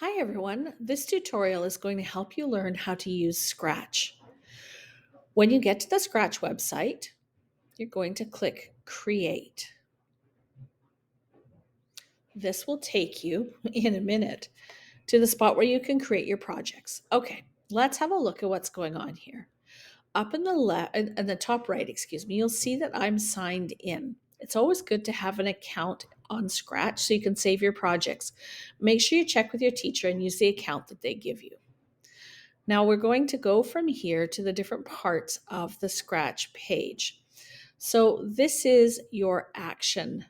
Hi everyone, this tutorial is going to help you learn how to use Scratch. When you get to the Scratch website, you're going to click Create. This will take you, in a minute, to the spot where you can create your projects. Okay, let's have a look at what's going on here. Up in the left, in the top right, you'll see that I'm signed in. It's always good to have an account on Scratch so you can save your projects. Make sure you check with your teacher and use the account that they give you. Now we're going to go from here to the different parts of the Scratch page. So this is your action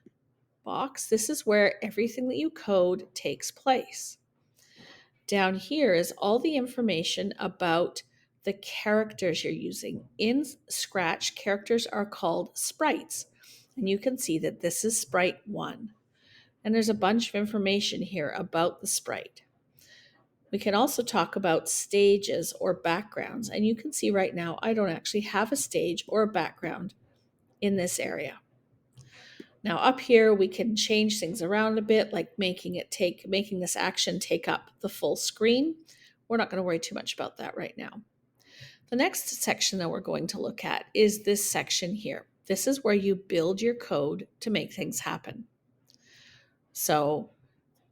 box. This is where everything that you code takes place. Down here is all the information about the characters you're using. In Scratch, characters are called sprites. And you can see that this is sprite 1. And there's a bunch of information here about the sprite. We can also talk about stages or backgrounds. And you can see right now, I don't actually have a stage or a background in this area. Now up here, we can change things around a bit, like making this action take up the full screen. We're not going to worry too much about that right now. The next section that we're going to look at is this section here. This is where you build your code to make things happen. So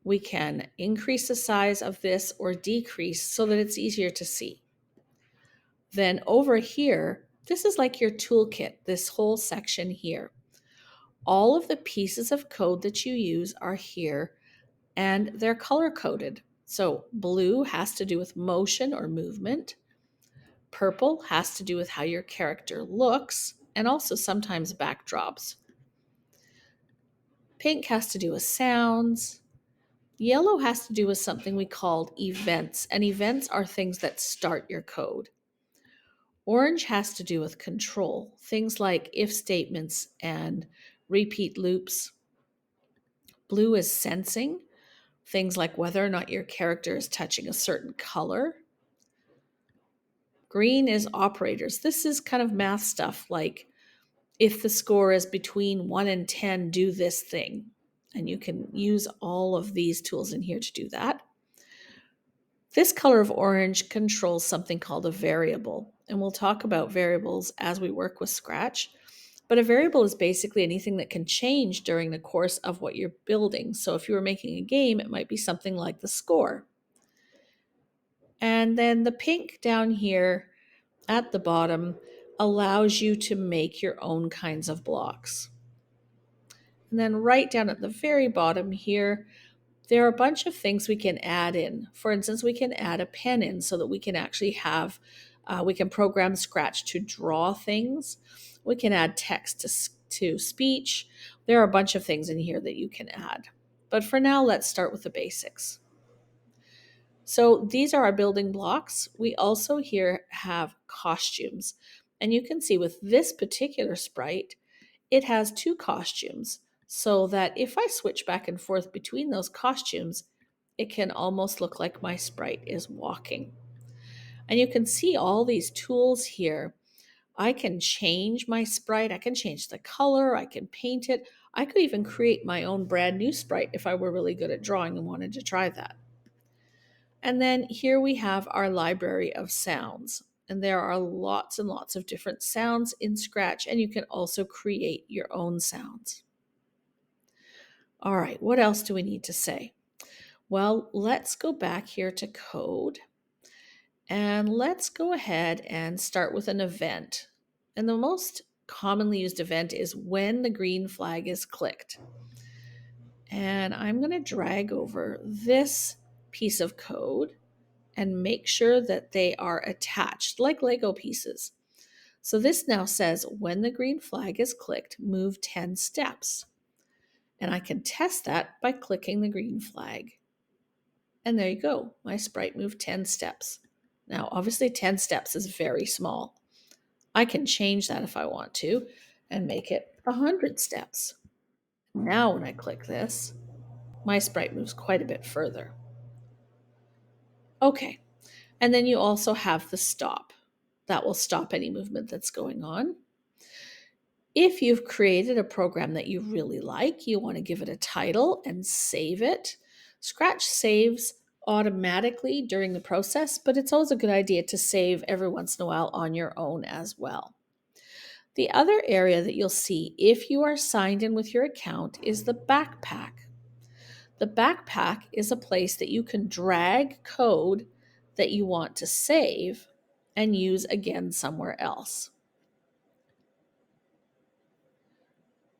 we can increase the size of this or decrease so that it's easier to see. Then over here, this is like your toolkit, this whole section here. All of the pieces of code that you use are here and they're color coded. So blue has to do with motion or movement. Purple has to do with how your character looks and also sometimes backdrops. Pink has to do with sounds. Yellow has to do with something we call events, and events are things that start your code. Orange has to do with control, things like if statements and repeat loops. Blue is sensing, things like whether or not your character is touching a certain color. Green is operators. This is kind of math stuff like if the score is between 1 and 10, do this thing. And you can use all of these tools in here to do that. This color of orange controls something called a variable, and we'll talk about variables as we work with Scratch. But a variable is basically anything that can change during the course of what you're building. So if you were making a game, it might be something like the score. And then the pink down here at the bottom allows you to make your own kinds of blocks. And then right down at the very bottom here, there are a bunch of things we can add in. For instance, we can add a pen in so that we can actually we can program Scratch to draw things. We can add text to speech. There are a bunch of things in here that you can add. But for now, let's start with the basics. So these are our building blocks. We also here have costumes. And you can see with this particular sprite, it has 2 costumes, so that if I switch back and forth between those costumes, it can almost look like my sprite is walking. And you can see all these tools here. I can change my sprite, I can change the color, I can paint it. I could even create my own brand new sprite if I were really good at drawing and wanted to try that. And then here we have our library of sounds. And there are lots and lots of different sounds in Scratch, and you can also create your own sounds. All right, what else do we need to say? Well, let's go back here to code and let's go ahead and start with an event. And the most commonly used event is when the green flag is clicked. And I'm going to drag over this piece of code and make sure that they are attached like Lego pieces. So this now says when the green flag is clicked, move 10 steps. And I can test that by clicking the green flag. And there you go. My sprite moved 10 steps. Now, obviously 10 steps is very small. I can change that if I want to and make it 100 steps. Now when I click this, my sprite moves quite a bit further. Okay, and then you also have the stop. That will stop any movement that's going on. If you've created a program that you really like, you want to give it a title and save it. Scratch saves automatically during the process, but it's always a good idea to save every once in a while on your own as well. The other area that you'll see if you are signed in with your account is the backpack. The backpack is a place that you can drag code that you want to save and use again somewhere else.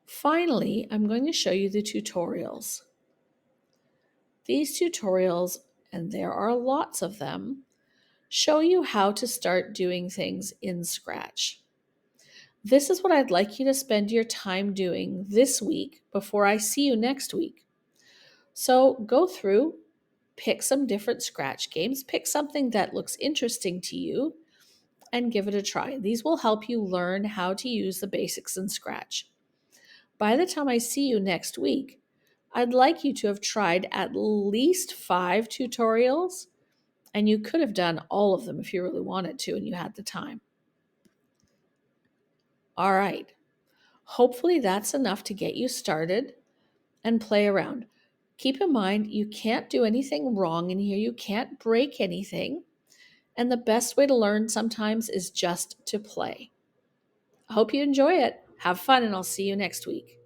Finally, I'm going to show you the tutorials. These tutorials, and there are lots of them, show you how to start doing things in Scratch. This is what I'd like you to spend your time doing this week before I see you next week. So go through, pick some different Scratch games, pick something that looks interesting to you, and give it a try. These will help you learn how to use the basics in Scratch. By the time I see you next week, I'd like you to have tried at least 5 tutorials, and you could have done all of them if you really wanted to and you had the time. All right. Hopefully that's enough to get you started and play around. Keep in mind, you can't do anything wrong in here. You can't break anything. And the best way to learn sometimes is just to play. I hope you enjoy it. Have fun, and I'll see you next week.